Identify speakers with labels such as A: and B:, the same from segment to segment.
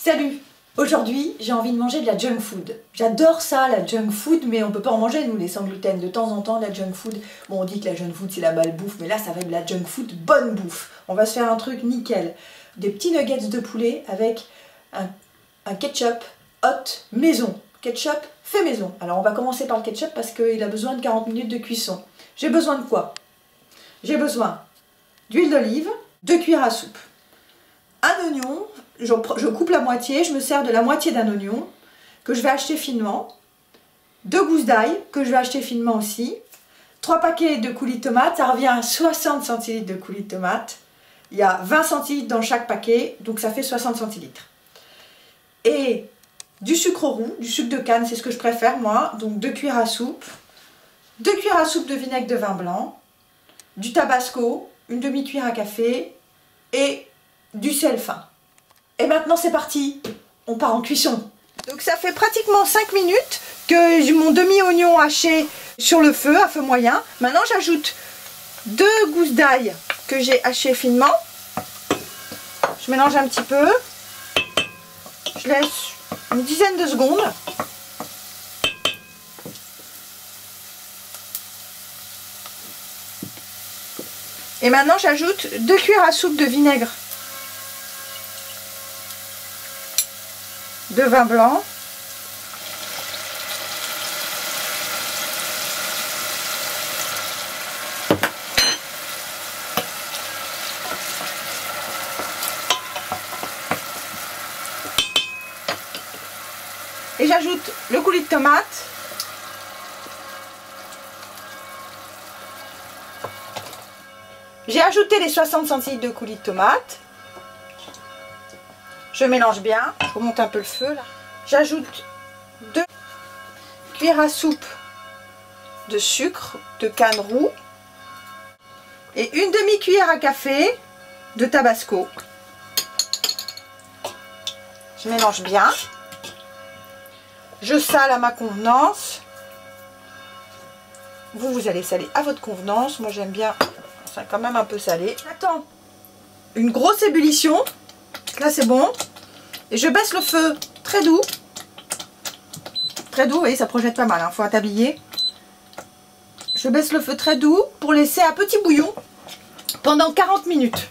A: Salut! Aujourd'hui, j'ai envie de manger de la junk food. J'adore ça, la junk food, mais on peut pas en manger, nous, les sans gluten. De temps en temps, la junk food. Bon, on dit que la junk food, c'est la malbouffe, mais là, ça va être de la junk food, bonne bouffe. On va se faire un truc nickel. Des petits nuggets de poulet avec un ketchup hot maison. Ketchup fait maison. Alors, on va commencer par le ketchup parce qu'il a besoin de 40 minutes de cuisson. J'ai besoin de quoi? J'ai besoin d'huile d'olive, 2 cuillères à soupe, un oignon. Je coupe la moitié, je me sers de la moitié d'un oignon que je vais acheter finement, 2 gousses d'ail que je vais acheter finement aussi, 3 paquets de coulis de tomates, ça revient à 60 centilitres de coulis de tomates. Il y a 20 centilitres dans chaque paquet, donc ça fait 60 centilitres. Et du sucre roux, du sucre de canne, c'est ce que je préfère moi, donc 2 cuillères à soupe, 2 cuillères à soupe de vinaigre de vin blanc, du tabasco, une demi-cuillère à café et du sel fin. Et maintenant c'est parti, on part en cuisson. Donc ça fait pratiquement 5 minutes que j'ai mon demi-oignon haché sur le feu, à feu moyen. Maintenant j'ajoute 2 gousses d'ail que j'ai hachées finement. Je mélange un petit peu. Je laisse une dizaine de secondes. Et maintenant j'ajoute 2 cuillères à soupe de vinaigre de vin blanc, et j'ajoute le coulis de tomate, j'ai ajouté les 60 centilitres de coulis de tomate. Je mélange bien, je remonte un peu le feu là. J'ajoute 2 cuillères à soupe de sucre de canne roux et une demi-cuillère à café de tabasco. Je mélange bien. Je sale à ma convenance. Vous allez saler à votre convenance. Moi j'aime bien, c'est quand même un peu salé. J'attends une grosse ébullition. Là c'est bon. Et je baisse le feu très doux. Très doux, et ça projette pas mal, hein, faut un tablier. Je baisse le feu très doux pour laisser un petit bouillon pendant 40 minutes.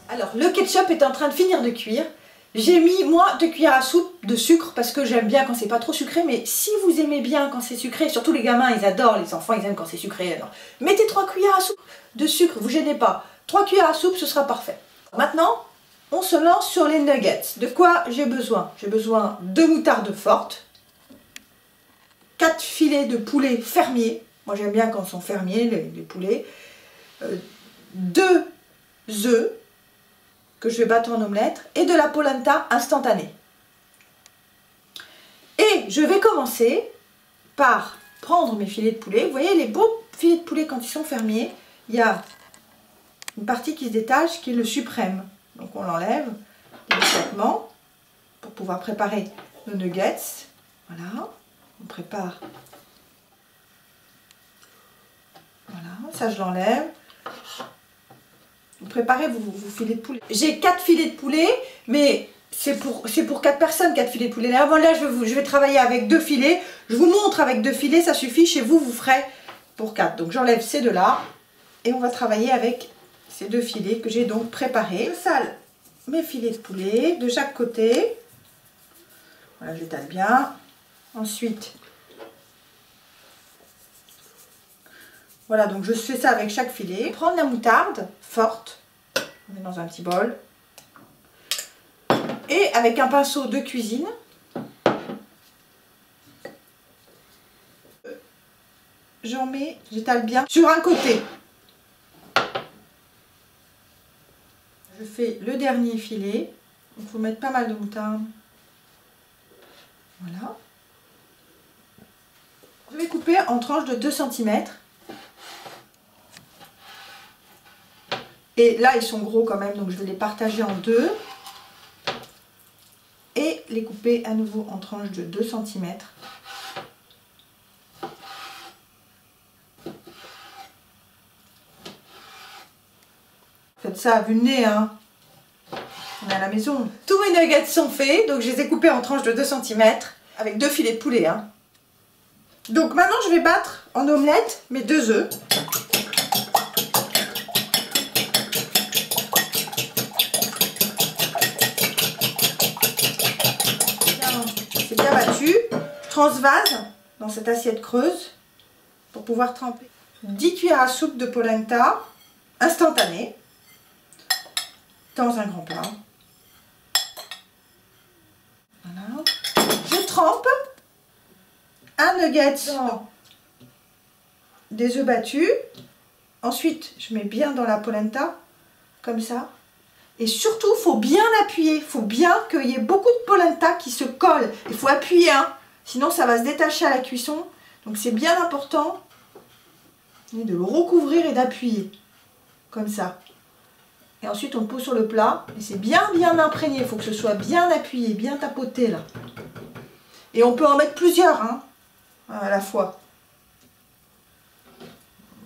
A: Alors le ketchup est en train de finir de cuire. J'ai mis moi 2 cuillères à soupe de sucre parce que j'aime bien quand c'est pas trop sucré, mais si vous aimez bien quand c'est sucré, surtout les gamins ils adorent, les enfants ils aiment quand c'est sucré, alors mettez 3 cuillères à soupe de sucre, vous gênez pas. 3 cuillères à soupe, ce sera parfait. Maintenant, on se lance sur les nuggets. De quoi j'ai besoin? J'ai besoin de moutarde forte, 4 filets de poulet fermier. Moi j'aime bien quand ils sont fermiers les poulets. 2 œufs que je vais battre en omelette et de la polenta instantanée. Et je vais commencer par prendre mes filets de poulet. Vous voyez les beaux filets de poulet quand ils sont fermiers, il y a une partie qui se détache qui est le suprême. Donc on l'enlève délicatement pour pouvoir préparer nos nuggets. Voilà, on prépare. Voilà, ça je l'enlève. Vous préparez vos filets de poulet. J'ai 4 filets de poulet, mais c'est pour 4 personnes, 4 filets de poulet. Là, voilà, je vais travailler avec 2 filets. Je vous montre avec 2 filets, ça suffit. Chez vous, vous ferez pour 4. Donc j'enlève ces deux-là et on va travailler avec ces 2 filets que j'ai donc préparés. Je sale mes filets de poulet de chaque côté. Voilà, j'étale bien. Ensuite, voilà, donc je fais ça avec chaque filet. Prendre la moutarde forte, on met dans un petit bol. Et avec un pinceau de cuisine, j'en mets, j'étale bien sur un côté. Je fais le dernier filet, donc il faut mettre pas mal de moutarde. Voilà. Je vais couper en tranches de 2 cm. Et là, ils sont gros quand même, donc je vais les partager en 2. Et les couper à nouveau en tranches de 2 cm. Faites ça à vue de nez, hein. On est à la maison. Tous mes nuggets sont faits, donc je les ai coupés en tranches de 2 cm avec 2 filets de poulet. Hein. Donc maintenant je vais battre en omelette mes 2 œufs. C'est bien battu. Je transvase dans cette assiette creuse pour pouvoir tremper 10 cuillères à soupe de polenta instantanée dans un grand plat. Voilà. Je trempe un nugget dans des œufs battus. Ensuite, je mets bien dans la polenta, comme ça. Et surtout, il faut bien appuyer. Il faut bien qu'il y ait beaucoup de polenta qui se colle. Il faut appuyer, hein. Sinon ça va se détacher à la cuisson. Donc c'est bien important de le recouvrir et d'appuyer. Comme ça. Et ensuite on le pose sur le plat. Et c'est bien imprégné. Il faut que ce soit bien appuyé, bien tapoté là. Et on peut en mettre plusieurs hein, à la fois.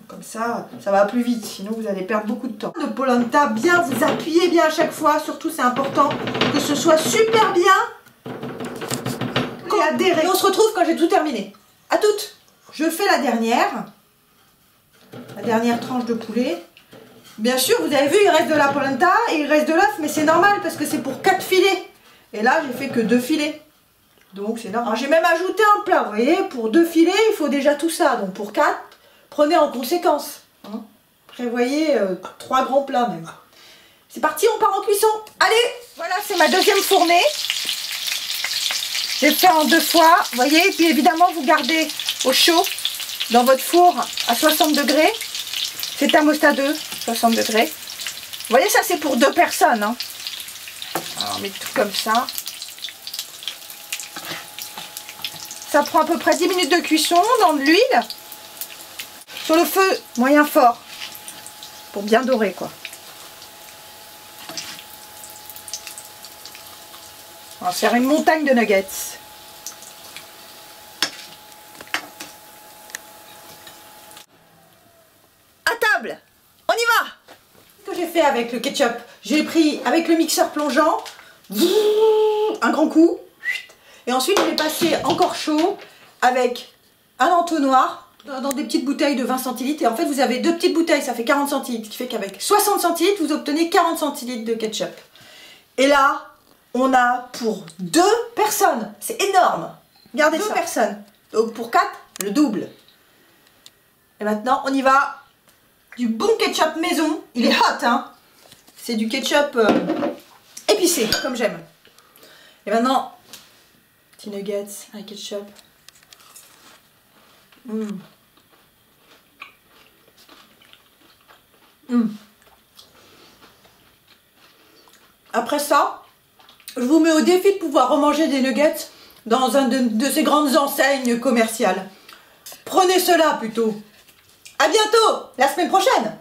A: Comme ça va plus vite. Sinon vous allez perdre beaucoup de temps. Le polenta, bien vous appuyez bien à chaque fois. Surtout c'est important que ce soit super bien. Et on se retrouve quand j'ai tout terminé. À toutes. Je fais la dernière tranche de poulet. Bien sûr, vous avez vu, il reste de la polenta et il reste de l'œuf, mais c'est normal parce que c'est pour 4 filets. Et là, j'ai fait que 2 filets. Donc c'est normal. J'ai même ajouté un plat, vous voyez, pour 2 filets, il faut déjà tout ça. Donc pour 4, prenez en conséquence. Hein. Prévoyez 3 grands plats même. C'est parti, on part en cuisson. Allez, voilà, c'est ma deuxième fournée. J'ai fait en 2 fois, vous voyez, et puis évidemment vous gardez au chaud dans votre four à 60 degrés. C'est thermostat 2, 60 degrés. Vous voyez, ça c'est pour 2 personnes. Hein. Alors, on met tout comme ça. Ça prend à peu près 10 minutes de cuisson dans de l'huile. Sur le feu moyen fort. Pour bien dorer quoi. On va faire une montagne de nuggets. À table, on y va. Ce que j'ai fait avec le ketchup, j'ai pris avec le mixeur plongeant, un grand coup, et ensuite je l'ai passé encore chaud avec un entonnoir dans des petites bouteilles de 20 centilitres. Et en fait vous avez 2 petites bouteilles, ça fait 40 centilitres, ce qui fait qu'avec 60 centilitres vous obtenez 40 centilitres de ketchup. Et là, on a pour 2 personnes. C'est énorme. Regardez 2 personnes. Donc pour 4, le double. Et maintenant, on y va. Du bon ketchup maison. Il est hot, hein. C'est du ketchup épicé, comme j'aime. Et maintenant, petit nuggets avec ketchup. Après ça, je vous mets au défi de pouvoir remanger des nuggets dans un de ces grandes enseignes commerciales. Prenez cela plutôt. À bientôt, la semaine prochaine.